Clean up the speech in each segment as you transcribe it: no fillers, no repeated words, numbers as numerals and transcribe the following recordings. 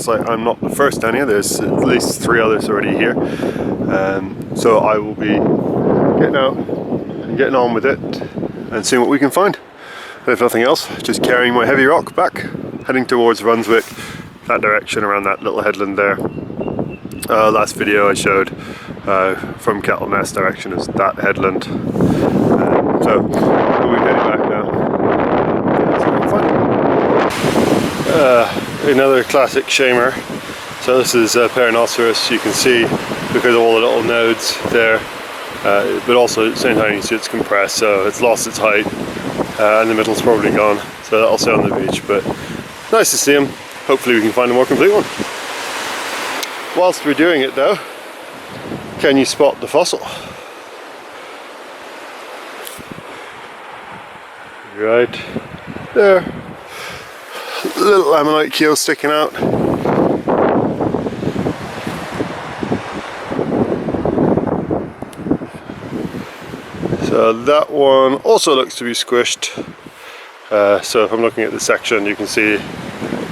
notice I'm not the first down here. There's at least 3 others already here. So I will be getting out and getting on with it and seeing what we can find. And if nothing else, just carrying my heavy rock back, heading towards Runswick, that direction around that little headland there. Last video I showed from Kettle Nest direction is that headland. So we'll be heading back now. Another classic shamer. So this is Perinoceros. You can see because of all the little nodes there, but also at the same time you see it's compressed, so it's lost its height, and the middle's probably gone. So that'll stay on the beach, but nice to see them. Hopefully we can find a more complete one. Whilst we're doing it though, can you spot the fossil? Right there. Little ammonite keel sticking out. So that one also looks to be squished. So if I'm looking at the section, you can see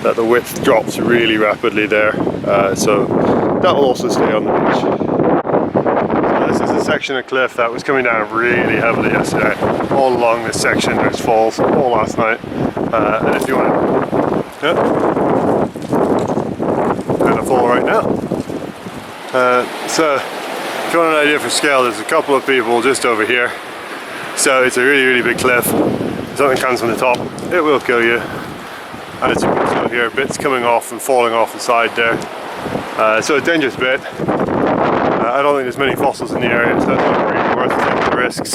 that the width drops really rapidly there. So that will also stay on the beach. So this is a section of cliff that was coming down really heavily yesterday. All along this section there's falls all last night. And if you want to, and a fall right now. So if you want an idea for scale, there's a couple of people just over here. So it's a really big cliff. If something comes from the top, it will kill you. And as you can see here, bits coming off and falling off the side there. So a dangerous bit. I don't think there's many fossils in the area, so it's not really worth taking the risks.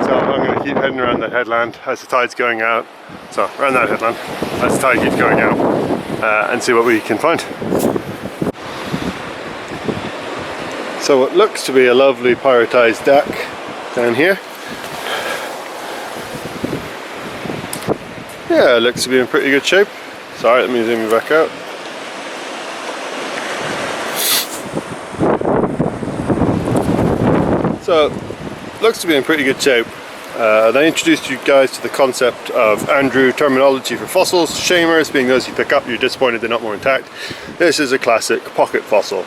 So I'm going to keep heading around that headland as the tide's going out. So around that headland as the tide keeps going out, and see what we can find. So what looks to be a lovely pyritized deck down here. Yeah, it looks to be in pretty good shape. Sorry, let me zoom you back out. So, looks to be in pretty good shape. I introduced you guys to the concept of Andrew terminology for fossils. Shamers being those you pick up, you're disappointed they're not more intact. This is a classic pocket fossil.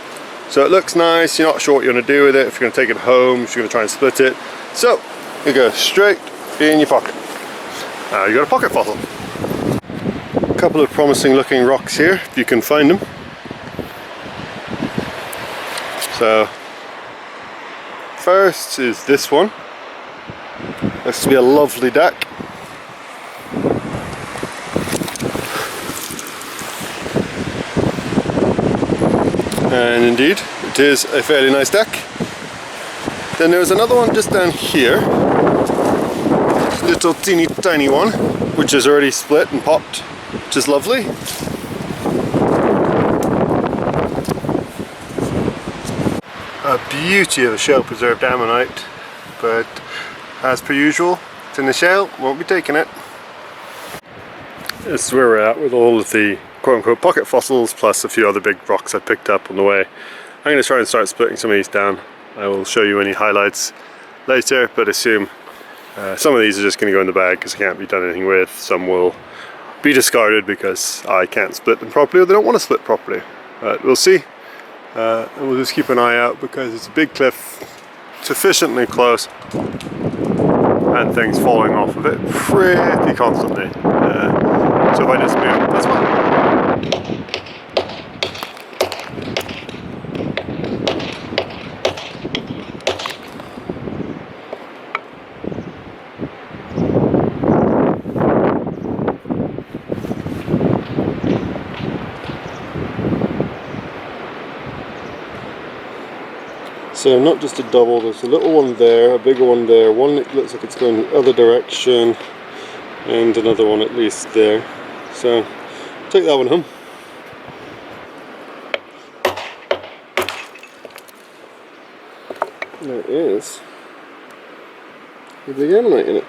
So it looks nice, you're not sure what you want to do with it, if you're going to take it home, if you're going to try and split it. So, you go straight in your pocket. You got a pocket fossil. A couple of promising looking rocks here, if you can find them. So, first is this one. Looks to be a lovely deck. And indeed, it is a fairly nice deck. Then there's another one just down here. Little teeny tiny one, which is already split and popped, which is lovely. A beauty of a shell preserved ammonite, but as per usual, it's in the shell, won't be taking it. This is where we're at with all of the quote-unquote pocket fossils, plus a few other big rocks I picked up on the way. I'm going to try and start splitting some of these down. I will show you any highlights later, but assume some of these are just going to go in the bag because I can't be done anything with. Some will be discarded because I can't split them properly or they don't want to split properly. But we'll see. And we'll just keep an eye out because it's a big cliff, sufficiently close, and things falling off of it pretty constantly. So if I just move, that's fine. So not just a double, there's a little one there, a bigger one there, one that looks like it's going the other direction, and another one at least there. So take that one home. There it is. A big ammonite in it.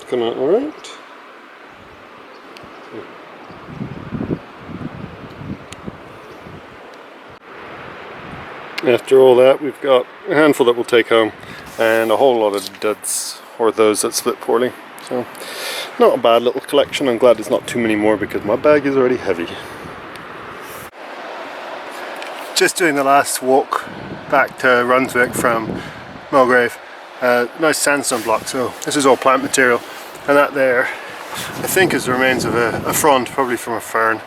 Come out alright. After all that, we've got a handful that we'll take home and a whole lot of duds, or those that split poorly. So not a bad little collection. I'm glad there's not too many more because my bag is already heavy. Just doing the last walk back to Runswick from Mulgrave. Nice sandstone block, so this is all plant material, and that there I think is the remains of a frond, probably from a fern.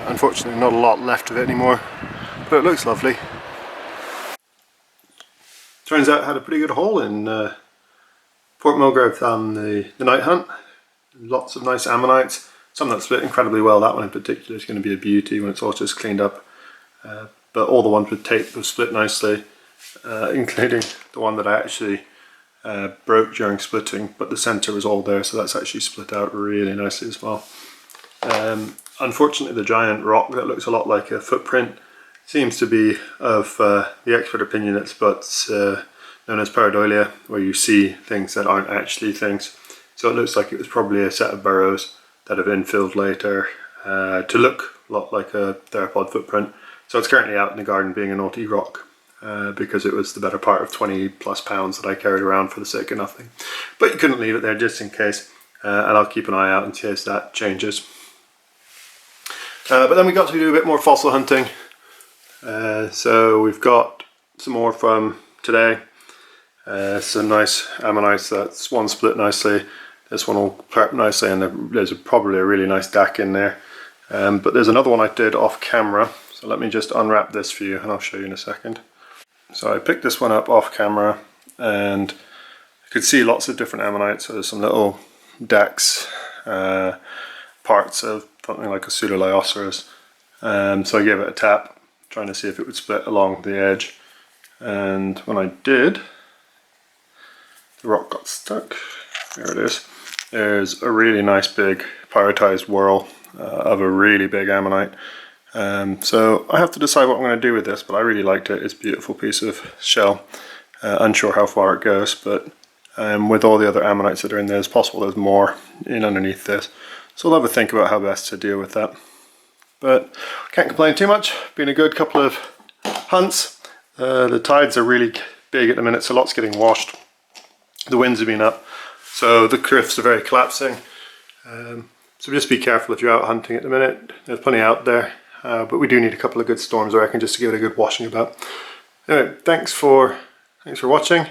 Unfortunately not a lot left of it anymore, but it looks lovely. Turns out I had a pretty good haul in Port Mulgrave on the night hunt. Lots of nice ammonites, some that split incredibly well. That one in particular is going to be a beauty when it's all just cleaned up. But all the ones with tape have split nicely, including the one that I actually broke during splitting, but the centre was all there, so that's actually split out really nicely as well. Unfortunately, the giant rock that looks a lot like a footprint seems to be of the expert opinion it's what's known as pareidolia, where you see things that aren't actually things. So it looks like it was probably a set of burrows that have infilled later to look a lot like a theropod footprint. So it's currently out in the garden being a naughty rock because it was the better part of 20 plus pounds that I carried around for the sake of nothing. But you couldn't leave it there just in case, and I'll keep an eye out in case that changes. But then we got to do a bit more fossil hunting. So we've got some more from today. Some nice ammonites. That's one split nicely. This one will prep nicely, and there's probably a really nice DAC in there. But there's another one I did off camera. So let me just unwrap this for you and I'll show you in a second. So I picked this one up off camera and you could see lots of different ammonites. So there's some little DACs, parts of something like a pseudolioceras. So I gave it a tap, trying to see if it would split along the edge. And when I did, the rock got stuck. There it is. There's a really nice big pyritized whorl of a really big ammonite. So I have to decide what I'm going to do with this, but I really liked it. It's a beautiful piece of shell. Unsure how far it goes, but with all the other ammonites that are in there, it's possible there's more in underneath this. So I'll have a think about how best to deal with that. But can't complain too much. Been a good couple of hunts. The tides are really big at the minute, so lots getting washed. The winds have been up, so the cliffs are very collapsing. So just be careful if you're out hunting at the minute. There's plenty out there. But we do need a couple of good storms, I reckon, just to give it a good washing about. Anyway, thanks for watching.